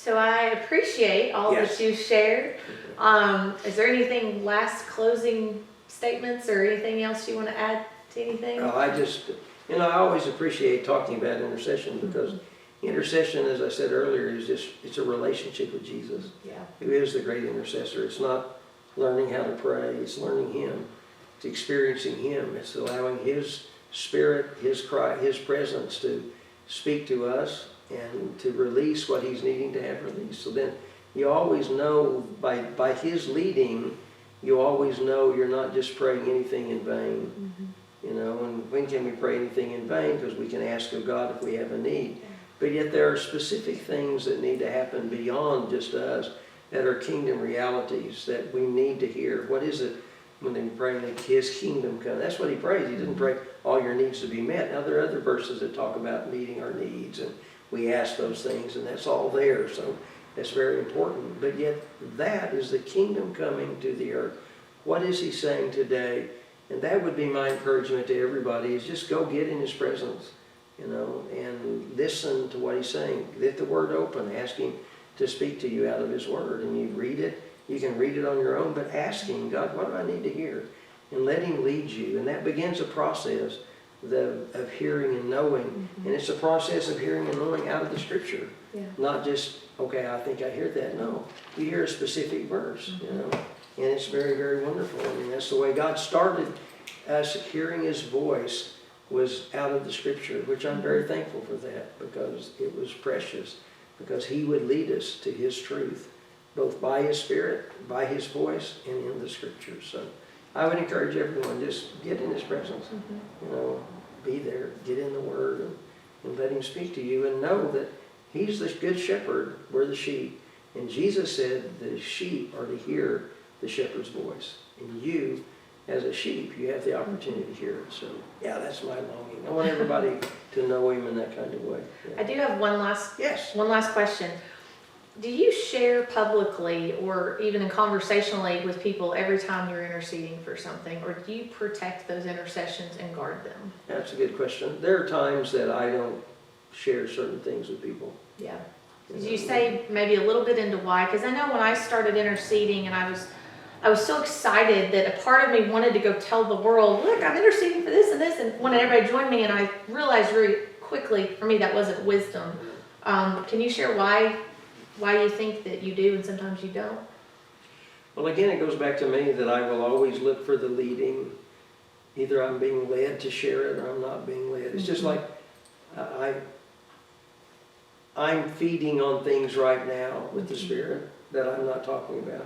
So I appreciate all that you shared. Is there anything, last closing statements or anything else you want to add to anything? I just, I always appreciate talking about intercession because intercession, as I said earlier, is just, it's a relationship with Jesus, who is the great intercessor. It's not learning how to pray, it's learning Him. It's experiencing Him. It's allowing His Spirit, His cry, His presence to speak to us and to release what He's needing to have released. So then you always know by His leading, you always know you're not just praying anything in vain. And when can we pray anything in vain? Because we can ask of God if we have a need. But yet there are specific things that need to happen beyond just us that are kingdom realities that we need to hear. What is it when they pray that His kingdom come? That's what He prays. He doesn't pray all your needs to be met. Now there are other verses that talk about meeting our needs, and we ask those things, and that's all there. So that's very important. But yet that is the kingdom coming to the earth. What is He saying today? And that would be my encouragement to everybody, is just go get in His presence, and listen to what He's saying. Get the Word open. Ask Him to speak to you out of His Word. And you read it. You can read it on your own, but ask Him, God, what do I need to hear? And let Him lead you. And that begins a process of hearing and knowing. And it's a process of hearing and knowing out of the Scripture. Not just, okay, I think I hear that. No, you hear a specific verse, And it's very, very wonderful. I mean, that's the way God started us hearing His voice, was out of the Scripture, which I'm very thankful for that, because it was precious, because He would lead us to His truth, both by His Spirit, by His voice, and in the Scriptures. So I would encourage everyone, just get in His presence, be there, get in the Word, and let Him speak to you, and know that He's the good shepherd, we're the sheep. And Jesus said the sheep are to hear the shepherd's voice. And you, as a sheep, you have the opportunity to hear it. So, that's my longing. I want everybody to know Him in that kind of way. I do have one last question. Do you share publicly or even conversationally with people every time you're interceding for something, or do you protect those intercessions and guard them? That's a good question. There are times that I don't share certain things with people. Did you say maybe a little bit into why? Because I know when I started interceding, and I was so excited that a part of me wanted to go tell the world, look, I'm interceding for this and this, and wanted everybody to join me, and I realized very quickly, for me, that wasn't wisdom. Can you share why you think that you do and sometimes you don't? Well, again, it goes back to me that I will always look for the leading. Either I'm being led to share it or I'm not being led. It's just like I'm feeding on things right now with the Spirit that I'm not talking about.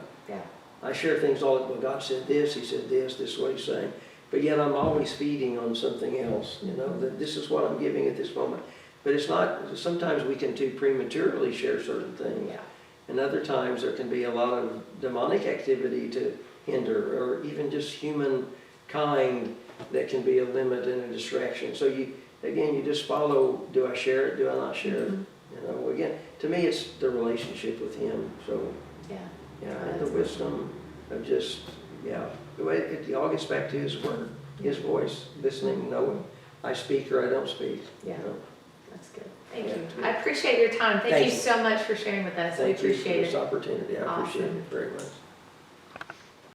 I share things all, well, God said this, He said this is what He's saying. But yet I'm always feeding on something else, that this is what I'm giving at this moment. But it's not, sometimes we can too prematurely share certain things. And other times there can be a lot of demonic activity to hinder, or even just humankind that can be a limit and a distraction. So you just follow, do I share it, do I not share it? Again, to me it's the relationship with Him. So and the wisdom of just, the way it all gets back to His Word, His voice, listening, knowing. I speak or I don't speak. That's good. Thank you. I appreciate your time. Thank you so much for sharing with us. We appreciate it. Thank you for this opportunity. I appreciate it very much.